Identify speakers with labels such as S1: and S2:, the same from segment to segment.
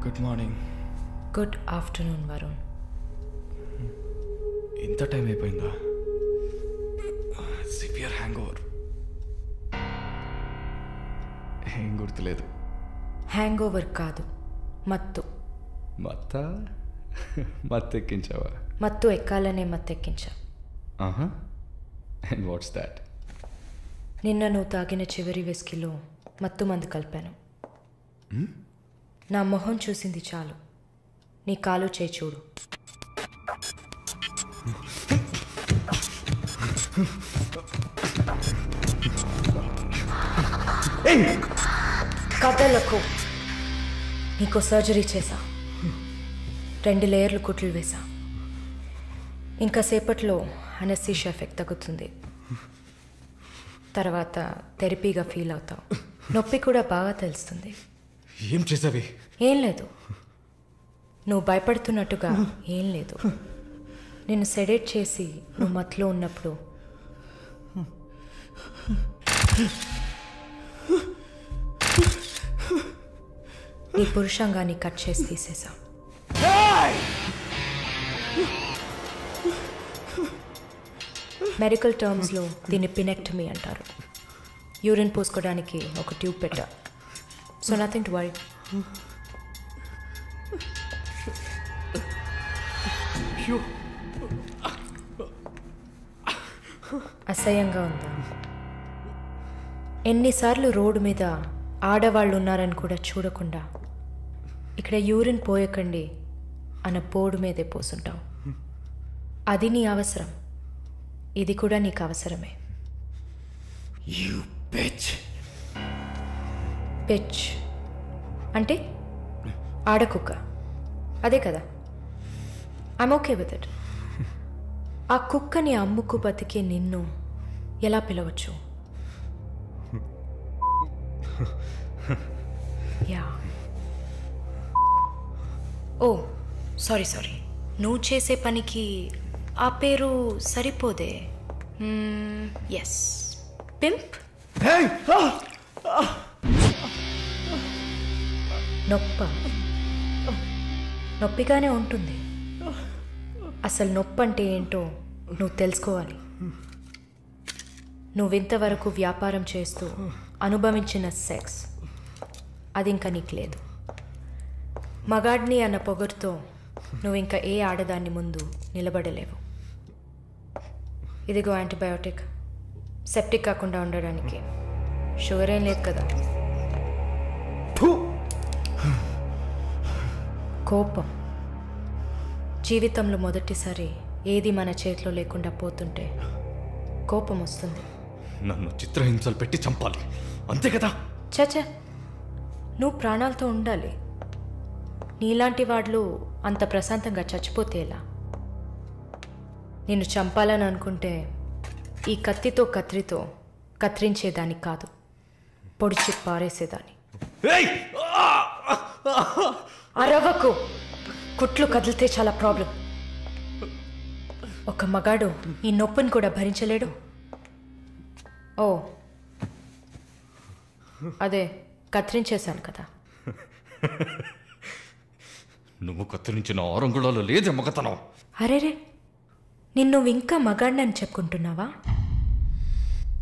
S1: Good morning.
S2: Good afternoon Varun.
S1: ఇంత time అయిపోయిందా? Severe hangover. ఏం గుర్తులేదు.
S2: హ్యాంగ్ ఓవర్ కాదు, మత్తు.
S1: మత్తు ఎక్కించావా?
S2: మత్తు ఎక్కాలనే మత్తెక్కించా.
S1: And what's that?
S2: నిన్న నువ్వు తాగిన చివరి విస్కీలో మత్తు మందు కలిపాను. నా మొహం చూసింది చాలు, నీ కాలు చేయి చూడు. కథలకు నీకు సర్జరీ చేశా, 2 లేయర్లు కుట్లు వేసా. ఇంకా సేపట్లో అనస్థీషియా ఎఫెక్ట్ తగ్గుతుంది. తర్వాత థెరపీగా ఫీల్ అవుతావు. నొప్పి కూడా బాగా తెలుస్తుంది.
S1: ఏం చేసావి?
S2: ఏం లేదు, నువ్వు భయపడుతున్నట్టుగా ఏం లేదు. నేను సెడేట్ చేసి నువ్వు మత్తులో ఉన్నప్పుడు నీ పురుషాంగాన్ని కట్ చేసి తీసేసా. మెడికల్ టర్మ్స్లో దీన్ని పినెక్టమీ అంటారు. యూరిన్ పోసుకోవడానికి ఒక ట్యూబ్ పెట్టా. So nothing to worry. అసహ్యంగా ఉందా? ఎన్నిసార్లు రోడ్డు మీద ఆడవాళ్ళు ఉన్నారని కూడా చూడకుండా ఇక్కడ యూరిన్ పోయకండి అన్న బోర్డు మీదే పోసుంటావు. అది నీ అవసరం, ఇది కూడా నీకు అవసరమే. పిచ్ అంటే ఆడకుక్క, అదే కదా? I'm okay with it. ఆ కుక్కని అమ్ముకు బతికే నిన్ను ఎలా పిలవచ్చు? యా. ఓ సారీ, నువ్వు చేసే పనికి ఆ పేరు సరిపోదే. Yes, pimp. నొప్పిగానే ఉంటుంది. అసలు నొప్పి అంటే ఏంటో నువ్వు తెలుసుకోవాలి. నువ్వింతవరకు వ్యాపారం చేస్తూ అనుభవించిన సెక్స్ అది ఇంకా నీకు లేదు. మగాడిని అన్న పొగరుతో నువ్వు ఇంకా ఏ ఆడదాన్ని ముందు నిలబడలేవు. ఇదిగో యాంటీబయోటిక్, సెప్టిక్ కాకుండా ఉండడానికి. షుగర్ ఏం లేదు కదా? కోపం. జీవితంలో మొదటిసారి ఏది మన చేతిలో లేకుండా పోతుంటే కోపం వస్తుంది.
S1: నన్ను చిత్రహింసలు పెట్టి చంపాలి, అంతే కదా?
S2: చచ, నువ్వు ప్రాణాలతో ఉండాలి. నీలాంటి వాళ్ళు అంత ప్రశాంతంగా చచ్చిపోతే ఎలా? నిన్ను చంపాలని అనుకుంటే ఈ కత్తితో కత్తిరించేదాన్ని కాదు, పొడిచి పారేసేదాన్ని. అరవకు, కుట్లు కదిలితే చాలా ప్రాబ్లం. ఒక మగాడు ఈ నొప్పిని కూడా భరించలేడు. ఓ అదే కత్తిరించేశాను కదా.
S1: నువ్వు కత్తిరించిన ఆరంగుళాలు లేదే మగతనం.
S2: అరేరే, నిన్ను ఇంకా మగాడినని చెప్పుకుంటున్నావా?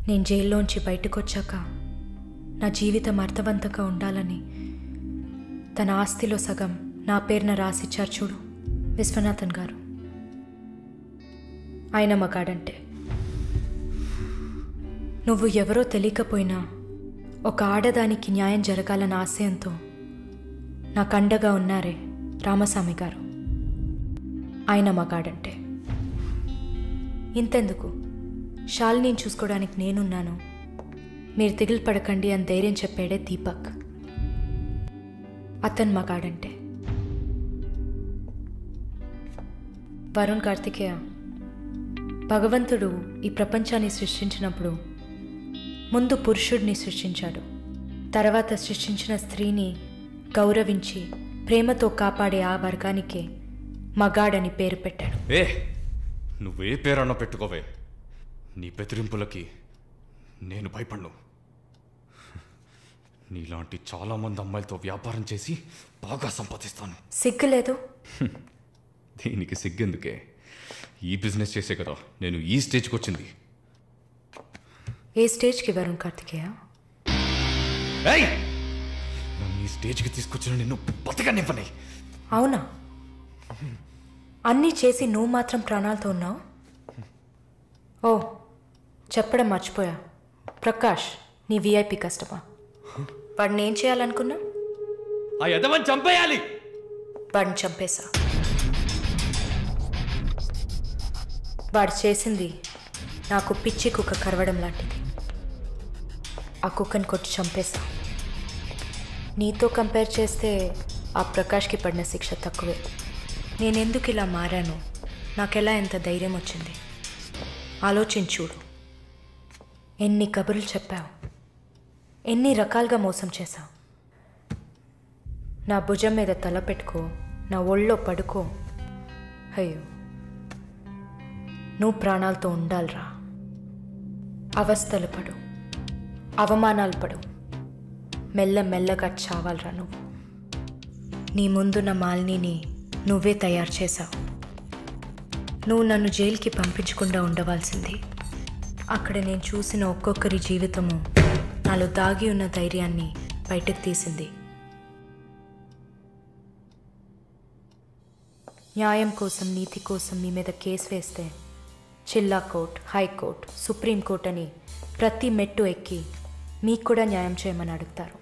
S2: నేను జైల్లోంచి బయటకు వచ్చాక నా జీవితం అర్థవంతంగా ఉండాలని తన ఆస్తిలో సగం నా పేరున రాసిచ్చారు చూడు విశ్వనాథన్ గారు. ఆయన మగాడంటే. నువ్వు ఎవరో తెలియకపోయినా ఒక ఆడదానికి న్యాయం జరగాలన్న ఆశయంతో నాకు అండగా ఉన్నారే రామస్వామి గారు, ఆయన మగాడంటే. ఇంతెందుకు, శాలిని చూసుకోవడానికి నేనున్నాను, మీరు దిగులు పడకండి అని ధైర్యం చెప్పాడే దీపక్, అతను మగాడంటే. వరుణ్ కార్తికేయ, భగవంతుడు ఈ ప్రపంచాన్ని సృష్టించినప్పుడు ముందు పురుషుడిని సృష్టించాడు. తర్వాత సృష్టించిన స్త్రీని గౌరవించి ప్రేమతో కాపాడే ఆ వర్గానికే మగాడని పేరు పెట్టాడు.
S1: నువ్వే పేరన్నా పెట్టుకోవే, నీ బెదిరింపులకి నేను భయపడను. నీలాంటి చాలా మంది అమ్మాయిలతో వ్యాపారం చేసి బాగా సంపాదిస్తాను.
S2: సిగ్గులేదు?
S1: దీనికి సిగ్గెందుకే? ఈ బిజినెస్ చేసే కదా నేను ఈ స్టేజ్కి వచ్చింది.
S2: ఏ స్టేజ్కి వరుణ్ కార్తికేయ?
S1: నన్ను ఈ స్టేజ్కి తీసుకొచ్చిన నిన్ను బతకనివ్వని.
S2: అవునా? అన్నీ చేసి నువ్వు మాత్రం ప్రాణాలతో ఉన్నావు? ఓ, చెప్పడం మర్చిపోయా. ప్రకాష్ నీ విఐపి కస్టమా. వాడిని ఏం చేయాలనుకున్నా?
S1: ఆ యదవని చంపేయాలి.
S2: వాడిని చంపేశా. వాడు చేసింది నాకు పిచ్చి కుక్క కరవడం లాంటిది. ఆ కుక్కని కొట్టి చంపేశా. నీతో కంపేర్ చేస్తే ఆ ప్రకాష్కి పడిన శిక్ష తక్కువే. నేనెందుకు ఇలా మారాను, నాకెలా ఎంత ధైర్యం వచ్చింది ఆలోచించుడు. ఎన్ని కబుర్లు చెప్పావు, ఎన్ని రకాలుగా మోసం చేశావు. నా భుజం మీద తల పెట్టుకో, నా ఒళ్ళో పడుకో. అయ్యో, నువ్వు ప్రాణాలతో ఉండాలిరా. అవస్థలు పడు, అవమానాలు పడు, మెల్లమెల్లగా చావాలరా నువ్వు. నీ ముందున్న మాలిని నువ్వే తయారు చేశావు. నువ్వు నన్ను జైలుకి పంపించకుండా ఉండవలసింది. అక్కడ నేను చూసిన ఒక్కొక్కరి జీవితము నాలో దాగి ఉన్న ధైర్యాన్ని బయటకు తీసింది. న్యాయం కోసం, నీతి కోసం మీ మీద కేసు వేస్తే జిల్లా కోర్ట్, హైకోర్టు, సుప్రీంకోర్టు అని ప్రతి మెట్టు ఎక్కి మీకు కూడా న్యాయం చేయమని అడుగుతారు.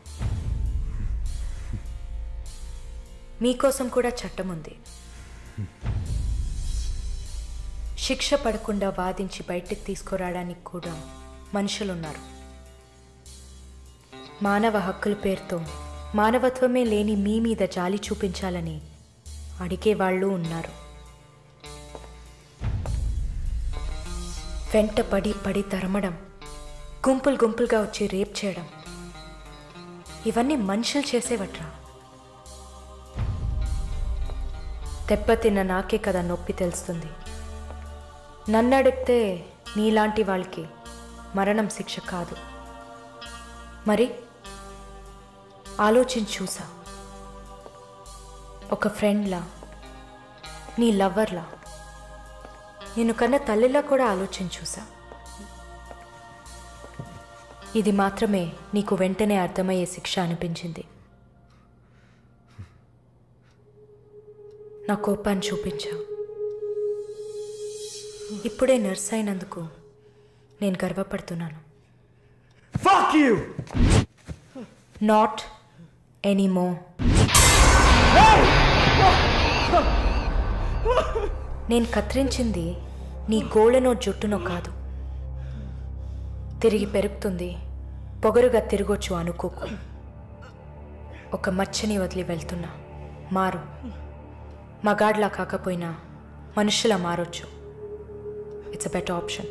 S2: మీకోసం కూడా చట్టం ఉంది. శిక్ష పడకుండా వాదించి బయటికి తీసుకురావడానికి కూడా మనుషులున్నారు. మానవ హక్కుల పేరుతో మానవత్వమే లేని మీ మీద జాలి చూపించాలని అడిగేవాళ్ళు ఉన్నారు. వెంట పడి పడి తరమడం, గుంపులు గుంపులుగా వచ్చి రేప్ చేయడం, ఇవన్నీ మనుషులు చేసేవట్రా. దెబ్బతిన్న నాకే కదా నొప్పి తెలుస్తుంది. నన్ను అడిగితే నీలాంటి వాళ్ళకి మరణం శిక్ష కాదు. మరి ఆలోచించి చూసా. ఒక ఫ్రెండ్లా, నీ లవర్లా, నేను కన్నా తల్లిలా కూడా ఆలోచించి చూసా. ఇది మాత్రమే నీకు వెంటనే అర్థమయ్యే శిక్ష అనిపించింది. నా కోపాన్ని చూపించావు. ఇప్పుడే నర్స్ అయినందుకు నేను గర్వపడుతున్నాను.
S3: Fuck you!
S2: Not anymore. నేను కత్తిరించింది నీ గోళ్ళనో జుట్టునో కాదు. తిరిగి పెరుగుతుంది, పొగరుగా తిరగొచ్చు అనుకోకు. ఒక మచ్చని వదిలి వెళ్తున్నా. మారు. మగాడ్లా కాకపోయినా మనుషులా మారొచ్చు. It's a better option.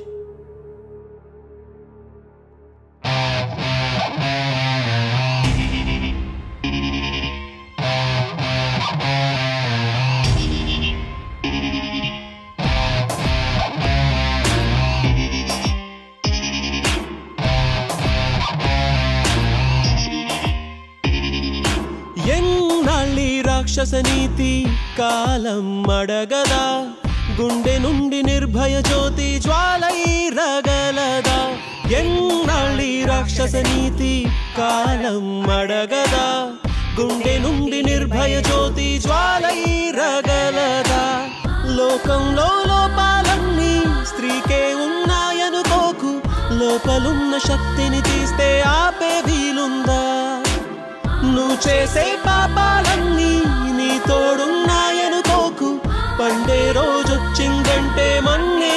S4: రాక్షస నీతి కాలం అడగదా, గుండె నుండి నిర్భయ జ్యోతి జ్వాలై రగలదా. ఎన్నాళ్ళీ రాక్షస నీతి కాలం అడగదా, గుండె నుండి నిర్భయ జ్యోతి జ్వాలై రగలదా. లోకంలో లోపాలన్నీ స్త్రీకే ఉన్నాయనుకోకు, లోపలున్న శక్తిని తీస్తే ఆపే వీలుందా. నువ్వు చేసే పాపాలన్నీ నీ తోడున్నాయనుకోకు, పండే రోజొచ్చిందంటే మన్నే